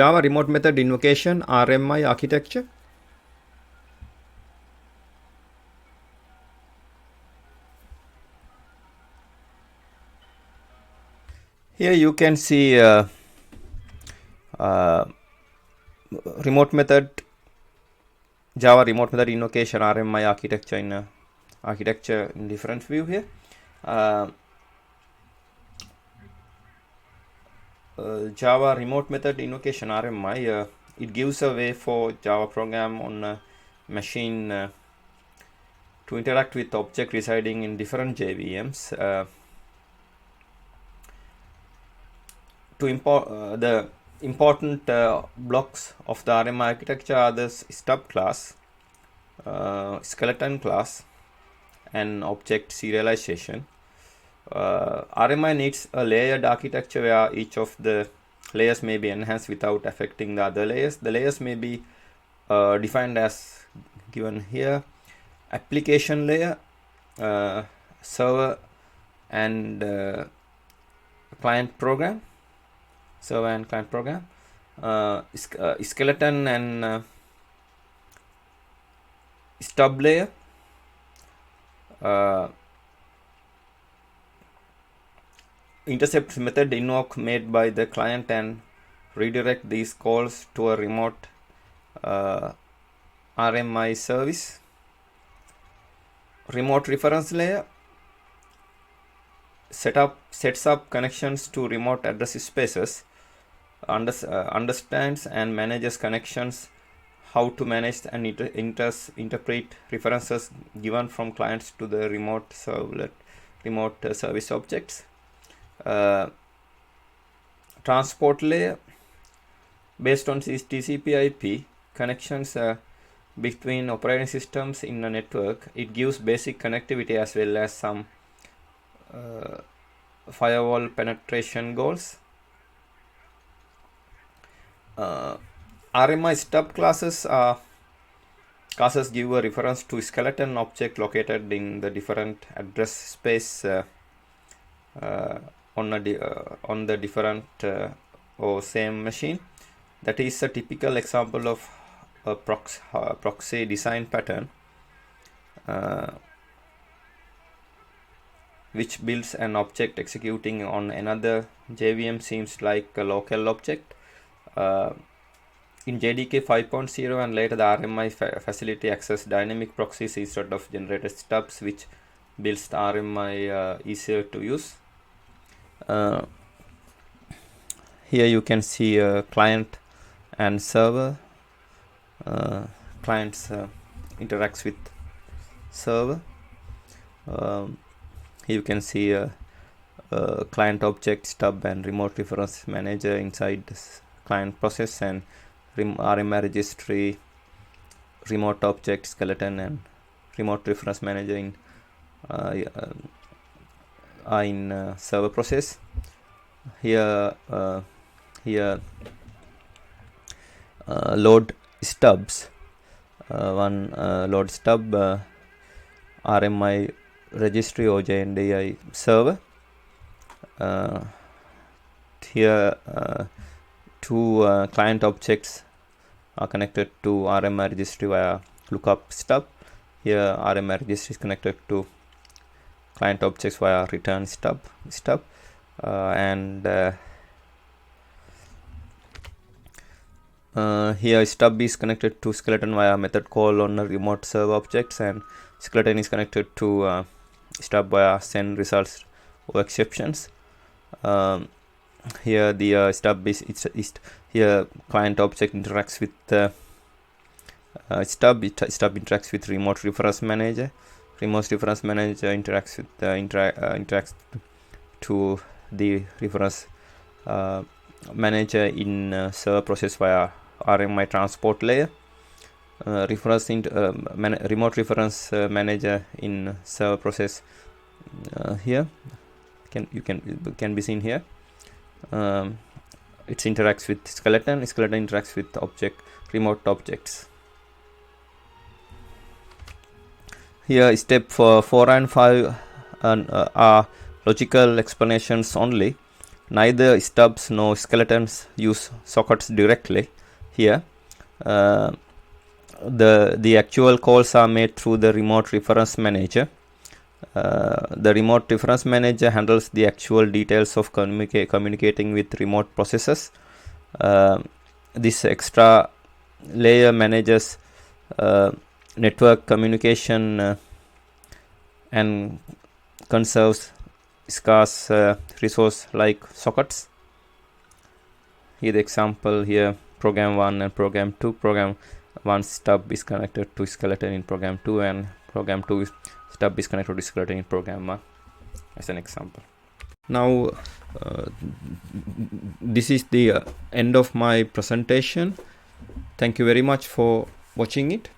Java remote method invocation RMI architecture. Here you can see remote method Java remote method invocation RMI architecture in different view here. Java remote method invocation RMI, it gives a way for Java program on a machine to interact with object residing in different JVMs. To import the important blocks of the RMI architecture are the stub class, skeleton class, and object serialization. RMI needs a layered architecture where each of the layers may be enhanced without affecting the other layers. The layers may be defined as given here: application layer, server and client program, skeleton and stub layer, intercept method invoke made by the client and redirect these calls to a remote RMI service. Remote reference layer sets up connections to remote address spaces, understands and manages connections, how to manage and interpret references given from clients to the remote service objects. Transport layer based on TCP/IP connections between operating systems in a network. It gives basic connectivity as well as some firewall penetration goals. RMI stub classes give a reference to skeleton object located in the different address space on the different or same machine. That is a typical example of a proxy design pattern which builds an object executing on another JVM seems like a local object. In JDK 5.0 and later the RMI facility access dynamic proxies instead of generated stubs, which builds the RMI easier to use. Here you can see a client and server. Clients interacts with server. You can see a client object, stub and remote reference manager inside this client process, and RMI registry, remote object, skeleton and remote reference manager in server process. Here load stubs, load stub RMI registry or JNDI server. Here two client objects are connected to RMI registry via lookup stub. Here RMI registry is connected to client objects via return stub, and here stub is connected to skeleton via method call on a remote server objects, and skeleton is connected to stub via send results or exceptions. Here the stub is here client object interacts with stub. Stub interacts with remote reference manager. Remote reference manager interacts with interacts to the reference manager in server process via RMI transport layer. Remote reference manager in server process here can be seen here. It interacts with skeleton interacts with remote objects. Here step 4 and 5 are logical explanations only. neither stubs nor skeletons use sockets directly here. The actual calls are made through the remote reference manager. The remote reference manager handles the actual details of communicating with remote processes. This extra layer manages network communication and conserves scarce resource like sockets. Here the example here, program 1 and program 2. Program 1 stub is connected to skeleton in program 2, and program 2 stub is connected to skeleton in program 1, as an example. Now this is the end of my presentation. Thank you very much for watching it.